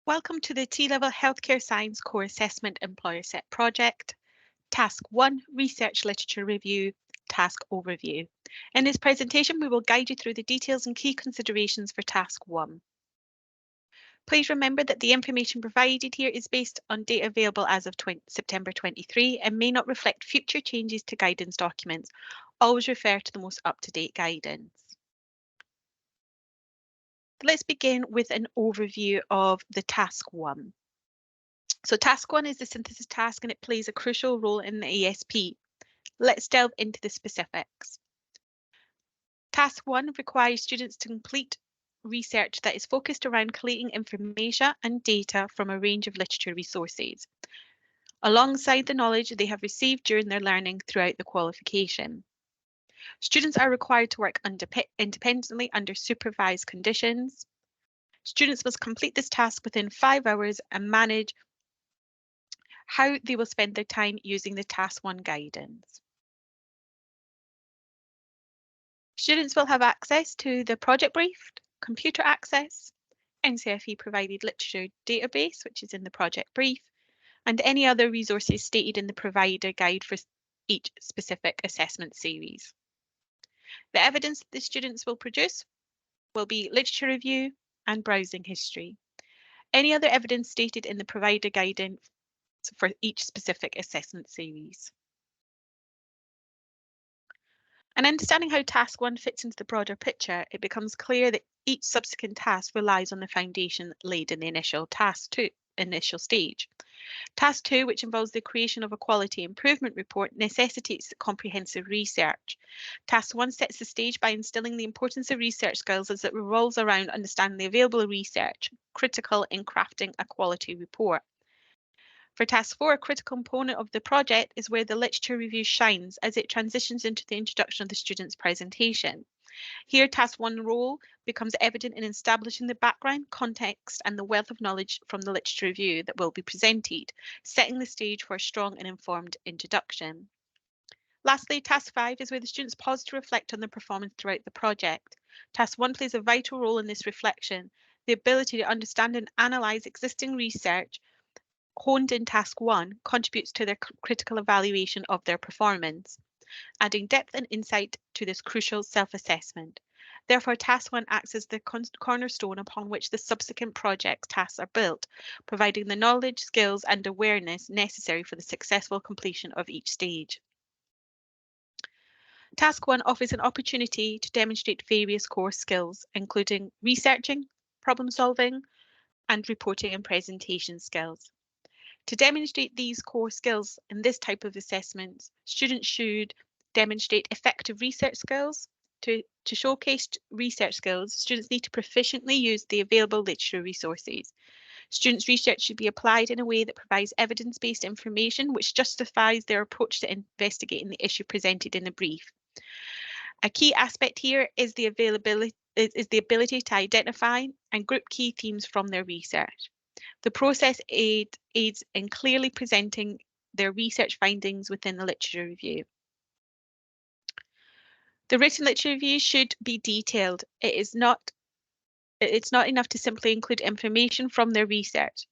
Welcome to the T-Level Healthcare Science Core Assessment Employer Set Project. Task 1, Research Literature Review, Task Overview. In this presentation, we will guide you through the details and key considerations for Task 1. Please remember that the information provided here is based on data available as of September 23 and may not reflect future changes to guidance documents. Always refer to the most up-to-date guidance. Let's begin with an overview of the Task 1. So Task 1 is the synthesis task and it plays a crucial role in the ESP. Let's delve into the specifics. Task 1 requires students to complete research that is focused around collating information and data from a range of literature resources, alongside the knowledge they have received during their learning throughout the qualification. Students are required to work independently under supervised conditions. Students must complete this task within 5 hours and manage how they will spend their time using the Task 1 guidance. Students will have access to the project brief, computer access, NCFE provided literature database, which is in the project brief, and any other resources stated in the provider guide for each specific assessment series. The evidence that the students will produce will be literature review and browsing history. Any other evidence stated in the provider guidance for each specific assessment series. And understanding how Task 1 fits into the broader picture, it becomes clear that each subsequent task relies on the foundation laid in the initial stage. Task 2, which involves the creation of a quality improvement report, necessitates comprehensive research. Task 1 sets the stage by instilling the importance of research skills as it revolves around understanding the available research, critical in crafting a quality report. For Task 4, a critical component of the project is where the literature review shines as it transitions into the introduction of the student's presentation. Here, Task 1 role becomes evident in establishing the background, context, and the wealth of knowledge from the literature review that will be presented, setting the stage for a strong and informed introduction. Lastly, Task 5 is where the students pause to reflect on their performance throughout the project. Task 1 plays a vital role in this reflection. The ability to understand and analyse existing research honed in Task 1 contributes to their critical evaluation of their performance, adding depth and insight to this crucial self-assessment. Therefore, Task 1 acts as the cornerstone upon which the subsequent project tasks are built, providing the knowledge, skills, and awareness necessary for the successful completion of each stage. Task 1 offers an opportunity to demonstrate various core skills, including researching, problem solving, and reporting and presentation skills. To demonstrate these core skills in this type of assessment, students should demonstrate effective research skills. To showcase research skills, students need to proficiently use the available literature resources. Students' research should be applied in a way that provides evidence-based information which justifies their approach to investigating the issue presented in the brief. A key aspect here is the ability to identify and group key themes from their research. The process aids in clearly presenting their research findings within the literature review. The written literature review should be detailed. It's not enough to simply include information from their research.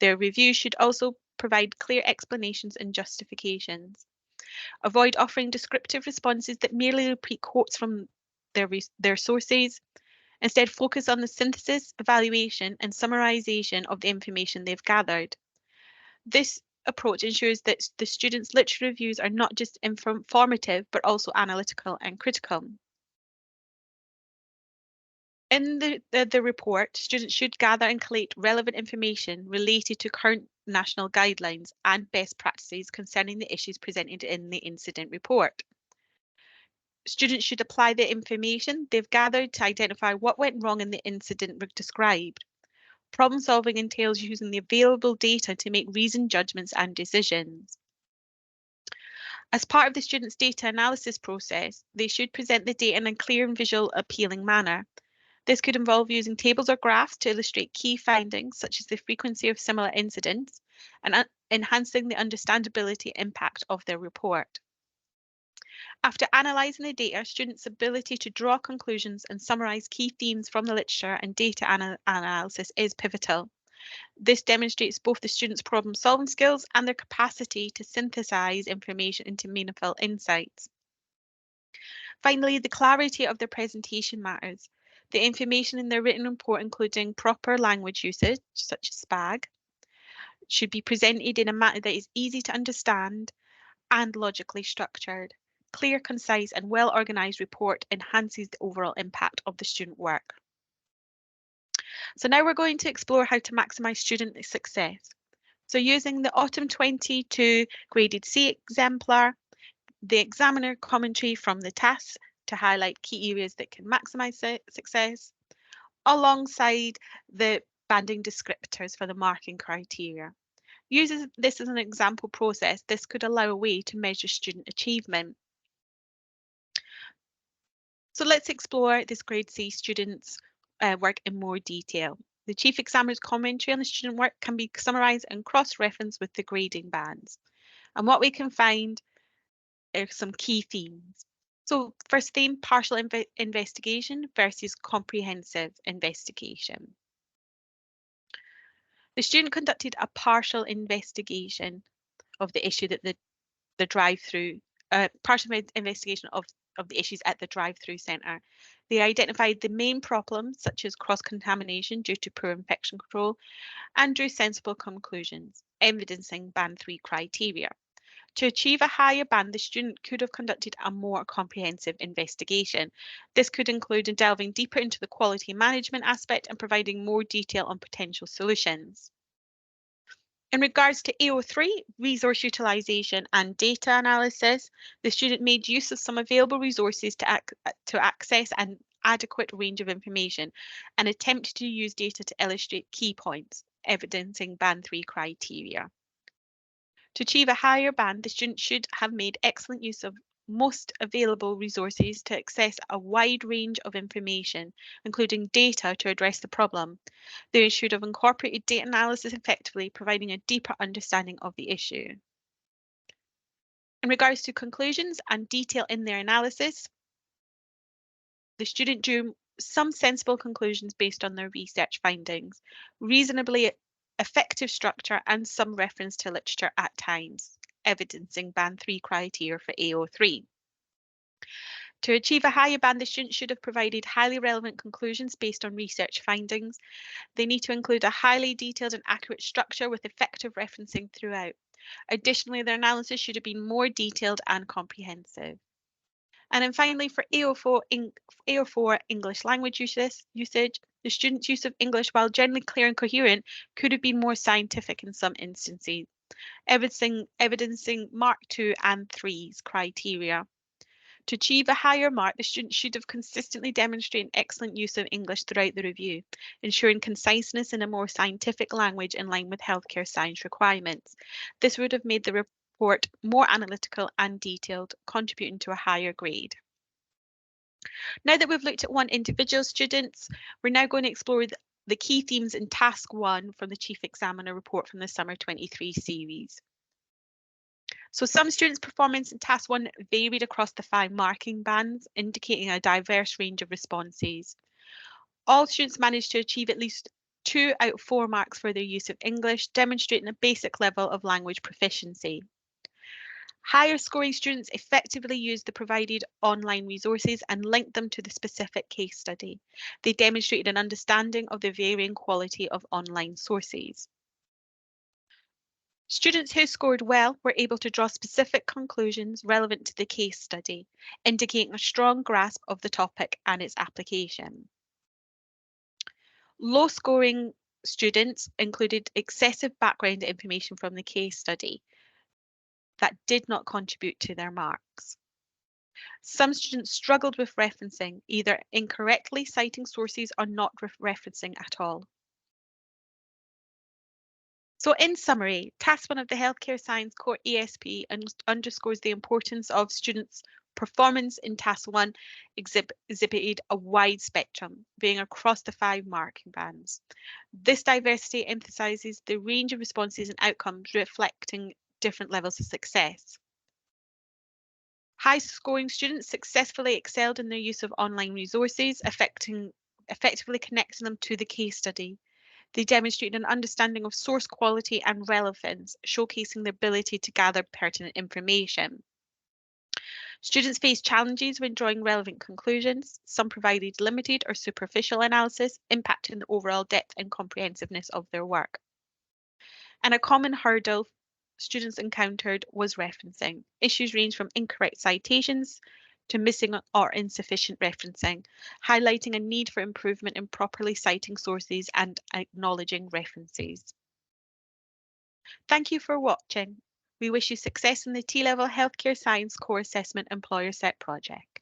Their review should also provide clear explanations and justifications. Avoid offering descriptive responses that merely repeat quotes from their sources. Instead, focus on the synthesis, evaluation, and summarization of the information they've gathered. This approach ensures that the students' literature reviews are not just informative, but also analytical and critical. In the report, students should gather and collate relevant information related to current national guidelines and best practices concerning the issues presented in the incident report. Students should apply the information they've gathered to identify what went wrong in the incident described. Problem solving entails using the available data to make reasoned judgments and decisions. As part of the students' data analysis process, they should present the data in a clear and visual appealing manner. This could involve using tables or graphs to illustrate key findings, such as the frequency of similar incidents, and enhancing the understandability impact of their report. After analysing the data, students' ability to draw conclusions and summarise key themes from the literature and data analysis is pivotal. This demonstrates both the students' problem-solving skills and their capacity to synthesize information into meaningful insights. Finally, the clarity of their presentation matters. The information in their written report, including proper language usage, such as SPAG, should be presented in a manner that is easy to understand and logically structured. Clear, concise, and well-organised report enhances the overall impact of the student work. So now we're going to explore how to maximise student success. So using the Autumn 22 graded C exemplar, the examiner commentary from the tasks to highlight key areas that can maximise success, alongside the banding descriptors for the marking criteria. Uses this as an example process, this could allow a way to measure student achievement. So let's explore this grade C students' work in more detail. The Chief Examiner's commentary on the student work can be summarised and cross-referenced with the grading bands. And what we can find are some key themes. So first theme, partial investigation versus comprehensive investigation. The student conducted a partial investigation of the issue that the drive-through, partial investigation of the issues at the drive-through centre. They identified the main problems, such as cross-contamination due to poor infection control, and drew sensible conclusions, evidencing Band 3 criteria. To achieve a higher band, the student could have conducted a more comprehensive investigation. This could include delving deeper into the quality management aspect and providing more detail on potential solutions. In regards to AO3, resource utilisation and data analysis, the student made use of some available resources to access an adequate range of information and attempted to use data to illustrate key points, evidencing Band 3 criteria. To achieve a higher band, the student should have made excellent use of most available resources to access a wide range of information, including data to address the problem. They should have incorporated data analysis effectively, providing a deeper understanding of the issue. In regards to conclusions and detail in their analysis, the student drew some sensible conclusions based on their research findings, reasonably effective structure, and some reference to literature at times, evidencing Band 3 criteria for AO3. To achieve a higher band, the student should have provided highly relevant conclusions based on research findings. They need to include a highly detailed and accurate structure with effective referencing throughout. Additionally, their analysis should have been more detailed and comprehensive. And then finally, for AO4 English language usage, the student's use of English, while generally clear and coherent, could have been more scientific in some instances, evidencing Mark 2 and 3's criteria. To achieve a higher mark, the student should have consistently demonstrated excellent use of English throughout the review, ensuring conciseness in a more scientific language in line with healthcare science requirements. This would have made the report more analytical and detailed, contributing to a higher grade. Now that we've looked at one individual student, we're now going to explore the key themes in Task 1 from the Chief Examiner report from the Summer 23 series. So some students' performance in Task 1 varied across the 5 marking bands, indicating a diverse range of responses. All students managed to achieve at least 2 out of 4 marks for their use of English, demonstrating a basic level of language proficiency. Higher scoring students effectively used the provided online resources and linked them to the specific case study. They demonstrated an understanding of the varying quality of online sources. Students who scored well were able to draw specific conclusions relevant to the case study, indicating a strong grasp of the topic and its application. Low scoring students included excessive background information from the case study that did not contribute to their marks. Some students struggled with referencing, either incorrectly citing sources or not referencing at all. So in summary, Task 1 of the Healthcare Science Core ESP underscores the importance of students' performance in Task 1 exhibited a wide spectrum, being across the 5 marking bands. This diversity emphasises the range of responses and outcomes reflecting different levels of success. High-scoring students successfully excelled in their use of online resources, effectively connecting them to the case study. They demonstrated an understanding of source quality and relevance, showcasing the ability to gather pertinent information. Students faced challenges when drawing relevant conclusions. Some provided limited or superficial analysis, impacting the overall depth and comprehensiveness of their work. And a common hurdle students encountered was referencing. Issues range from incorrect citations to missing or insufficient referencing, highlighting a need for improvement in properly citing sources and acknowledging references. Thank you for watching. We wish you success in the T-Level Healthcare Science Core Assessment Employer Set project.